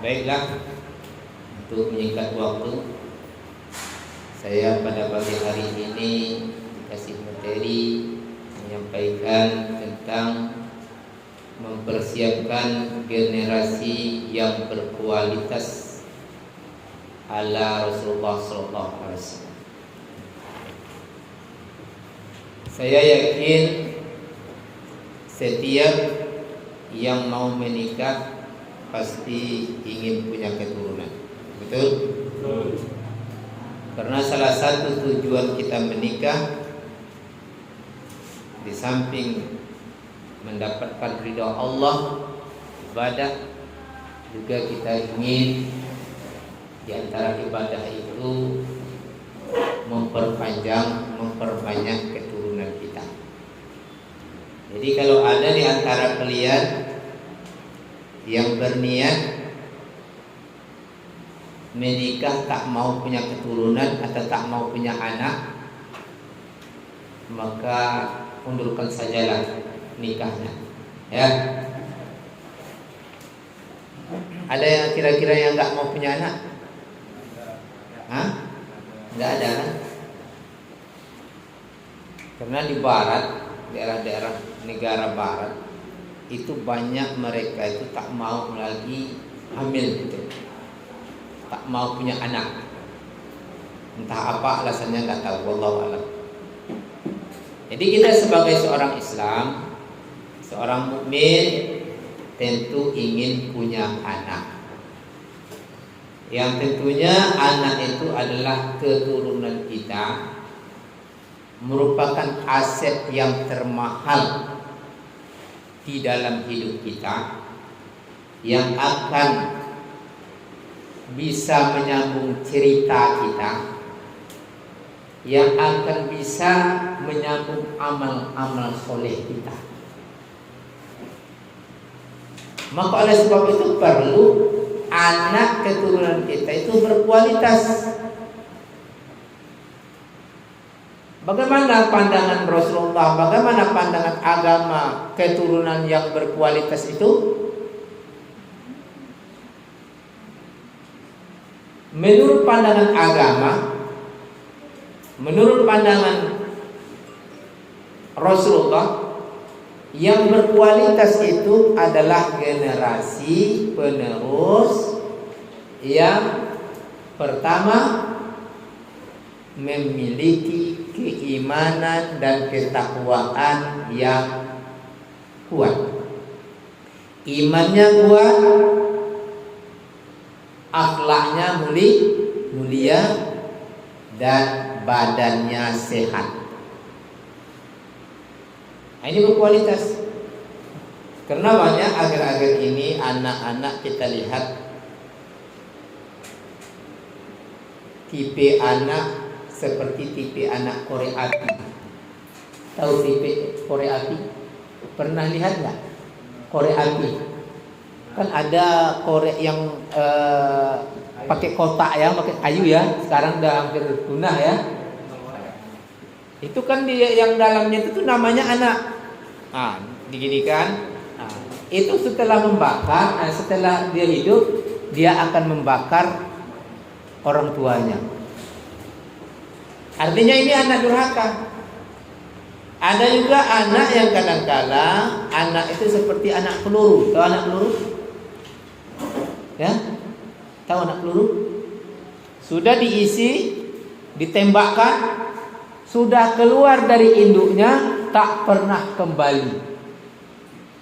Baiklah, untuk menyingkat waktu, saya pada pagi hari ini dikasih materi menyampaikan tentang mempersiapkan generasi yang berkualitas ala Rasulullah SAW. Saya yakin setiap yang mau menikah pasti ingin punya keturunan. Betul? Betul. Karena salah satu tujuan kita menikah, di samping mendapatkan ridha Allah, ibadah, juga kita ingin di antara ibadah itu memperbanyak keturunan kita. Jadi kalau ada di antara kalian yang berniat menikah tak mau punya keturunan atau tak mau punya anak, maka undurkan sajalah nikahnya, ya. Ada yang kira-kira yang nggak mau punya anak? Hah? Nggak ada kan? Karena di barat, daerah-daerah negara barat itu banyak mereka itu tak mau lagi hamil gitu, tak mau punya anak. Entah apa alasannya, nggak tahu, wallahu a'lam. Jadi kita sebagai seorang Islam, seorang mukmin, tentu ingin punya anak. Yang tentunya anak itu adalah keturunan kita, merupakan aset yang termahal di dalam hidup kita, yang akan bisa menyambung cerita kita, yang akan bisa menyambung amal-amal soleh kita. Maka oleh sebab itu perlu anak keturunan kita itu berkualitas. Bagaimana pandangan Rasulullah, bagaimana pandangan agama keturunan yang berkualitas itu? Menurut pandangan agama, menurut pandangan Rasulullah, yang berkualitas itu adalah generasi penerus yang pertama memiliki keimanan dan ketakwaan yang kuat. Imannya kuat, akhlaknya mulia, dan badannya sehat. Nah, ini berkualitas. Karena banyak akhir-akhir ini anak-anak kita lihat tipe anak seperti tipe anak korek api. Tahu tipe korek api? Pernah lihat nggak korek api? Kan ada korek yang pakai kotak ya, pakai kayu ya. Sekarang udah hampir punah ya. Itu kan dia yang dalamnya itu tuh namanya anak. Nah, diginikan. Nah, itu setelah membakar, setelah dia hidup, dia akan membakar orang tuanya. Artinya ini anak durhaka. Ada juga anak yang kadang-kala anak itu seperti anak peluru. Tahu anak peluru? Ya? Tahu anak peluru? Sudah diisi, ditembakkan, sudah keluar dari induknya, tak pernah kembali.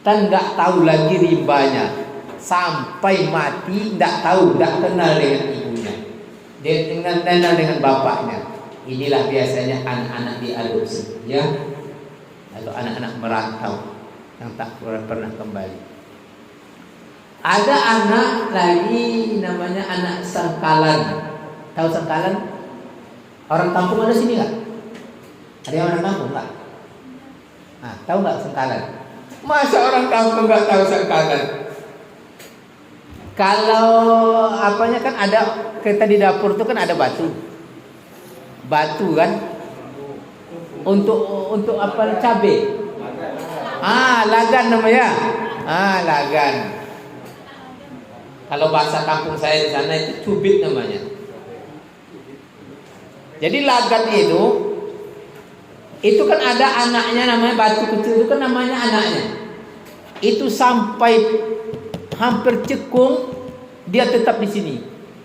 Dan nggak tahu lagi rimbanya. Sampai mati, nggak tahu, nggak kenal dengan ibunya. Dia kenal dengan bapaknya. Inilah biasanya anak-anak diadopsi, ya, atau anak-anak merantau yang tak pernah kembali. Ada anak lagi namanya anak sengkalan. Tahu sengkalan? Orang kampung ada sini nggak? Ada yang orang kampung nggak? Nah, tahu nggak sengkalan? Masa orang kampung nggak tahu sengkalan? Kalau apanya kan ada, kita di dapur tuh kan ada batu kan, untuk apa, cabai. Lagan namanya. Lagan. Kalau bahasa kampung saya di sana itu cubit namanya. Jadi lagat itu kan ada anaknya namanya batu kecil, itu kan namanya anaknya. Itu sampai hampir cekung dia tetap di sini.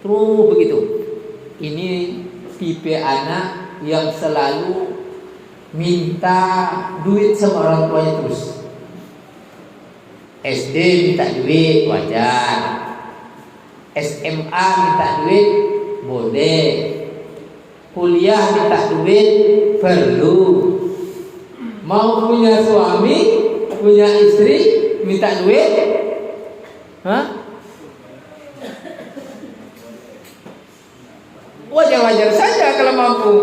Terus begitu. Ini tipe anak yang selalu minta duit sama orang tuanya terus. SD minta duit wajar, SMA minta duit boleh, kuliah minta duit perlu, mau punya suami, punya istri minta duit, wajar-wajar saja kalau mampu.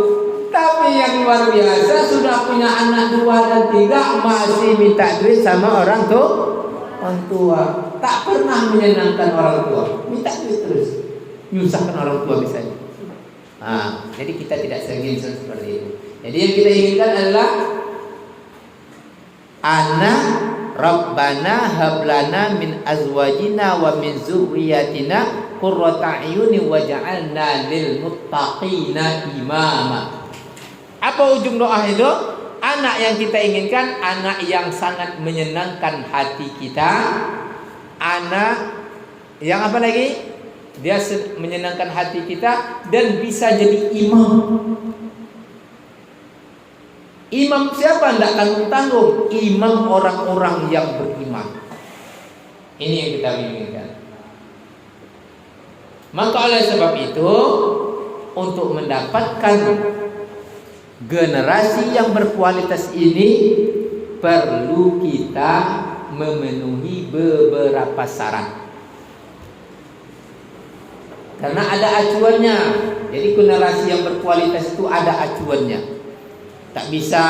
Tapi yang luar biasa sudah punya anak 2 dan 3 masih minta duit sama orang tua. Tak pernah menyenangkan orang tua, minta duit terus, nyusahkan orang tua misalnya. Jadi kita tidak ingin seperti itu. Jadi yang kita inginkan adalah anak Rabbana hablana min azwajina wa min zurriyatina qurrata a'yuni waj'alna lil muttaqina imama. Apa ujung doa itu? Anak yang kita inginkan anak yang sangat menyenangkan hati kita. Anak yang apa lagi? Dia menyenangkan hati kita dan bisa jadi imam. Imam siapa? Tidak tanggung-tanggung. Imam orang-orang yang beriman. Ini yang kita inginkan. Maka oleh sebab itu, untuk mendapatkan generasi yang berkualitas ini, perlu kita memenuhi beberapa syarat. Karena ada acuannya. Jadi generasi yang berkualitas itu ada acuannya. Tak bisa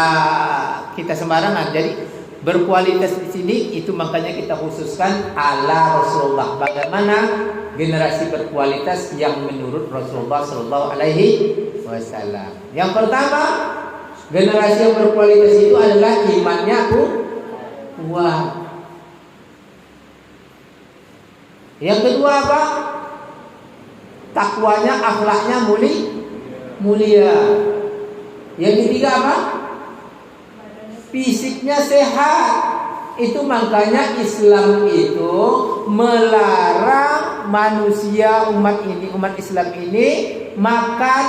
kita sembarangan. Jadi berkualitas di sini itu makanya kita khususkan ala Rasulullah. Bagaimana generasi berkualitas yang menurut Rasulullah Sallallahu Alaihi Wasallam. Yang pertama, generasi yang berkualitas itu adalah imannya kuat. Yang kedua apa? Takwanya, akhlaknya mulia. Yang ketiga apa? Fisiknya sehat. Itu makanya Islam itu melarang manusia umat Islam ini makan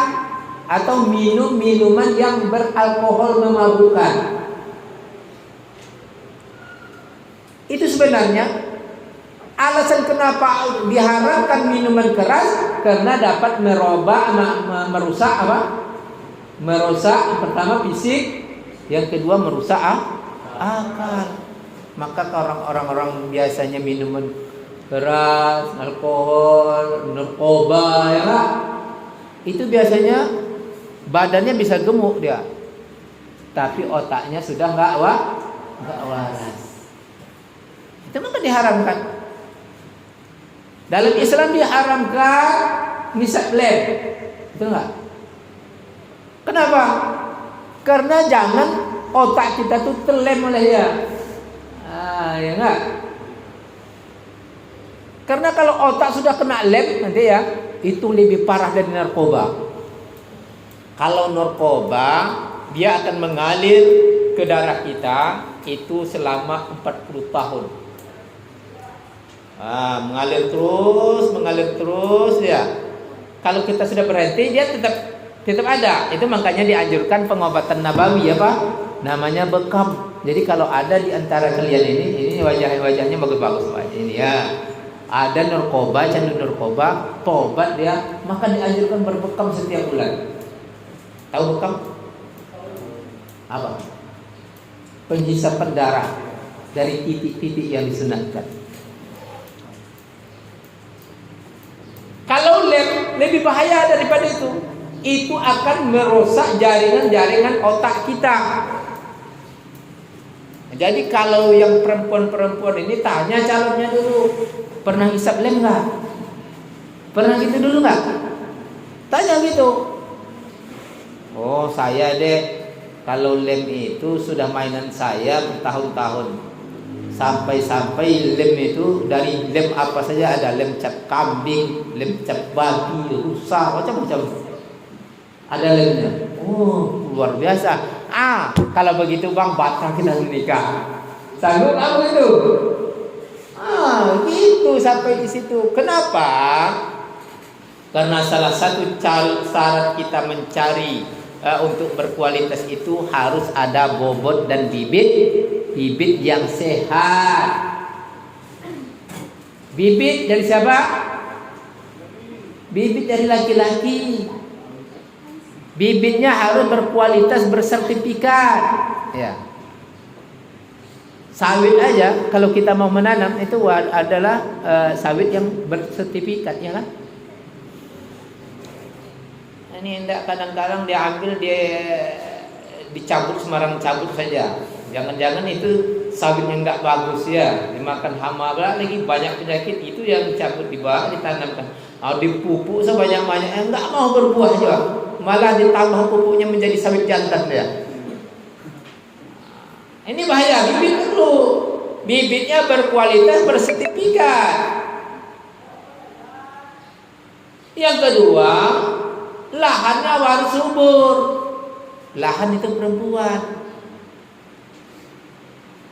atau minum minuman yang beralkohol memabukkan. Itu sebenarnya alasan kenapa diharamkan minuman keras, karena dapat merusak apa? Merusak pertama fisik, yang kedua merusak akal. Maka orang-orang biasanya minuman keras, alkohol, narkoba, ya kan? Itu biasanya badannya bisa gemuk dia, tapi otaknya sudah nggak waras. Itu maka diharamkan. Dalam Islam diharamkan nisab lem, betul nggak? Kenapa? Karena jangan otak kita tuh terlem oleh dia. Ya enggak? Karena kalau otak sudah kena lem nanti ya, itu lebih parah dari narkoba. Kalau narkoba dia akan mengalir ke darah kita itu selama 40 tahun. Mengalir terus ya. Kalau kita sudah berhenti dia tetap ada. Itu makanya dianjurkan pengobatan nabawi apa? Namanya bekam. Jadi kalau ada di antara kalian ini wajahnya bagus-bagus ini ya. Ada narkoba, candu narkoba, tobat dia, maka dianjurkan berbekam setiap bulan. Tahu bekam? Apa? Penghisapan darah dari titik-titik yang disunatkan. Kalau lem lebih bahaya daripada itu. Itu akan merusak jaringan-jaringan otak kita. Jadi kalau yang perempuan-perempuan ini tanya calonnya dulu, pernah hisap lem nggak? Pernah gitu dulu nggak? Tanya gitu. Oh saya deh, kalau lem itu sudah mainan saya bertahun-tahun. Sampai-sampai lem itu dari lem apa saja ada, lem cap kambing, lem cap babi, rusa, macam-macam. Ada lemnya. Oh, luar biasa. Kalau begitu Bang, batal kita menikah. Sanggup apa itu? Gitu sampai di situ. Kenapa? Karena salah satu syarat kita mencari untuk berkualitas itu harus ada bobot dan bibit yang sehat. Bibit dari siapa? Bibit dari laki-laki. Bibitnya harus berkualitas, bersertifikat. Ya. Sawit aja kalau kita mau menanam itu adalah sawit yang bersertifikat, ya kan? Ini enggak, kadang-kadang dia ambil, dia dicabut, sembarang cabut saja. Jangan-jangan itu sawit yang enggak bagus ya, dimakan hama lagi, banyak penyakit, itu yang dicabut, dibawa ditanamkan. Dipupuk sebanyak-banyaknya enggak mau berbuah juga. Malah ditambah pupuknya menjadi sawit jantan ya. Ini bahaya. Bibit perlu, bibitnya berkualitas, bersertifikat. Yang kedua, lahannya harus subur. Lahan itu perempuan.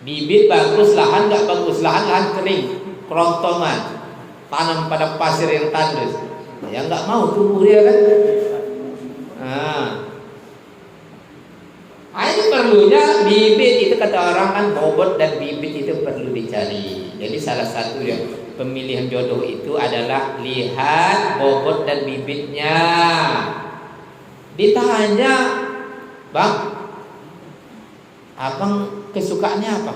Bibit bagus, lahan nggak bagus. Lahan kering, kerontongan, tanam pada pasir yang tandus. Ya nggak mau tumbuh dia kan. Ini perlunya bibit itu, kata orang kan bobot dan bibit itu perlu dicari. Jadi salah satu yang pemilihan jodoh itu adalah lihat bobot dan bibitnya. Ditanya, Bang, abang kesukaannya apa?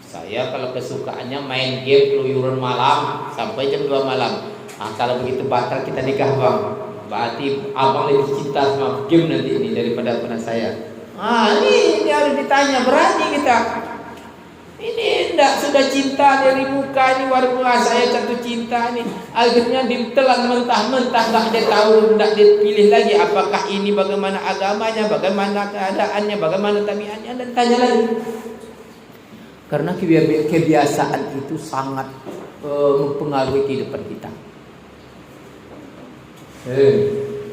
Saya kalau kesukaannya main game keluyuran malam sampai jam 2 malam. Kalau begitu batal kita nikah, Bang. Berarti abang lebih cinta sama game nanti ini daripada saya. Ini harus ditanya, berani kita. Ini enggak sudah cinta dari muka, ini warga saya jatuh cinta ini. Akhirnya ditelan mentah-mentah, enggak dia tahu, enggak dia pilih lagi apakah ini bagaimana agamanya, bagaimana keadaannya, bagaimana tabiatnya, dan tanya lagi. Karena kebiasaan itu sangat mempengaruhi kehidupan kita.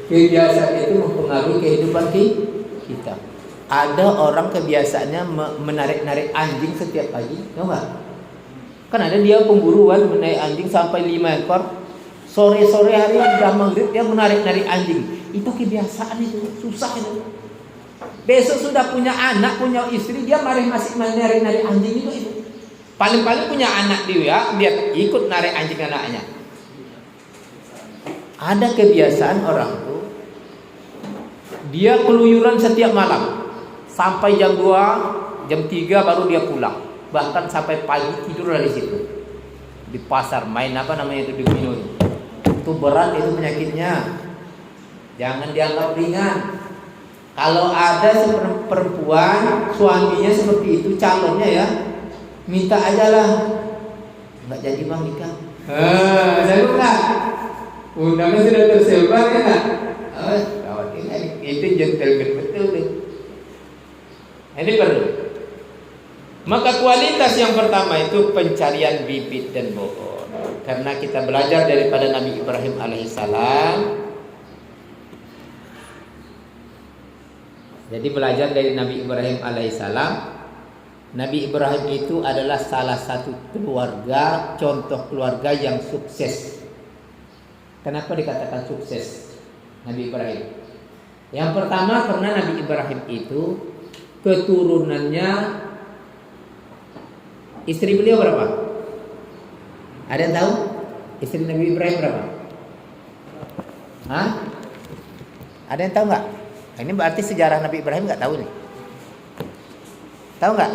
Kebiasaan itu mempengaruhi kehidupan kita. Ada orang kebiasaannya menarik-narik anjing setiap pagi, tahu nggak? Kan ada dia pemburuan menarik anjing sampai 5 ekor. Sore-sore hari sudah maghrib dia menarik-narik anjing. Itu kebiasaan itu, susah itu. Besok sudah punya anak, punya istri, dia masih menarik-narik anjing itu. Paling-paling punya anak dia ikut narik anjing anaknya. Ada kebiasaan orang tuh, dia keluyuran setiap malam sampai jam 2, jam 3 baru dia pulang. Bahkan sampai pagi tidur dari situ. Di pasar main apa namanya itu, di Mino. Itu berat itu penyakitnya. Jangan dianggap ringan. Kalau ada perempuan suaminya seperti itu, calonnya ya, minta aja lah. Enggak jadi Bang nikah. Sanggup enggak? Undangan sudah tersebar ya nak? Itu gentleman betul deh. Ini perlu. Maka kualitas yang pertama itu pencarian bibit dan bobot. Karena kita belajar daripada Nabi Ibrahim alaihissalam. Jadi belajar dari Nabi Ibrahim alaihissalam. Nabi Ibrahim itu adalah salah satu keluarga, contoh keluarga yang sukses. Kenapa dikatakan sukses Nabi Ibrahim? Yang pertama karena Nabi Ibrahim itu keturunannya, istri beliau berapa? Ada yang tahu? Istri Nabi Ibrahim berapa? Ada yang tahu nggak? Ini berarti sejarah Nabi Ibrahim nggak tahu nih. Tahu nggak?